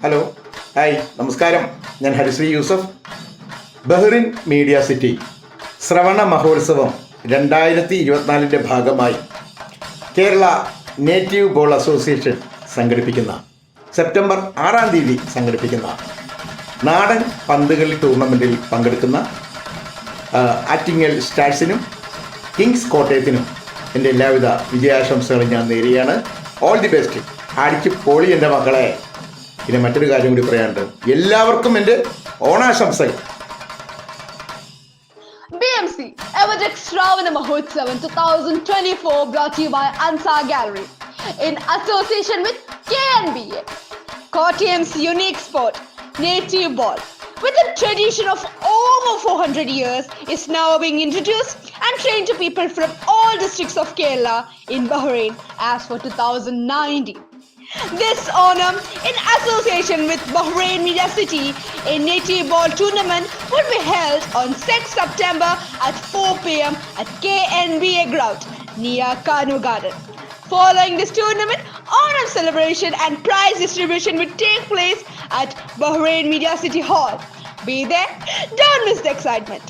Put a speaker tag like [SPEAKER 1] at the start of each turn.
[SPEAKER 1] Hello hi നമസ്കാരം. ഞാൻ ഹരിശ്രീ Yusuf. Bahrain media city ശ്രവണ മഹോത്സവം 2024 ഭാഗമായി കേരള നേറ്റീവ് ബോൾ അസോസിയേഷൻ സംഘടിപ്പിക്കുന്ന സെപ്റ്റംബർ 6 സംഘടിപ്പിക്കുന്ന നാടൻ പന്തുകളി ടൂർണമെൻറ്റിൽ പങ്കെടുക്കുന്ന ആറ്റിങ്ങൽ സ്റ്റാർസിനും കിങ്സ് കോട്ടയത്തിനും എൻ്റെ എല്ലാവിധ വിജയാശംസകളും ഞാൻ നേരുകയാണ്. All the best. അടിച്ച് പൊളി എൻ്റെ മക്കളെ. പിന്നെ മറ്റൊരു കാര്യം കൂടി പറയാനുണ്ട്. എല്ലാവർക്കും എൻ്റെ ഓണാശംസകൾ.
[SPEAKER 2] BMC Everdex Shravana Mahotsavam 2024 brought to you by Ansar Gallery in association with KNBA. Kottayam's unique sport, native ball, with a tradition of over 400 years, is now being introduced and trained to people from all districts of Kerala in Bahrain as for 2019. This Onam, in association with Bahrain Media City, a native ball tournament will be held on 6 September at 4 p.m. at KNBA ground near Kanu Garden. Following this tournament, Onam celebration and prize distribution will take place at Bahrain Media City Hall. Be there, don't miss the excitement.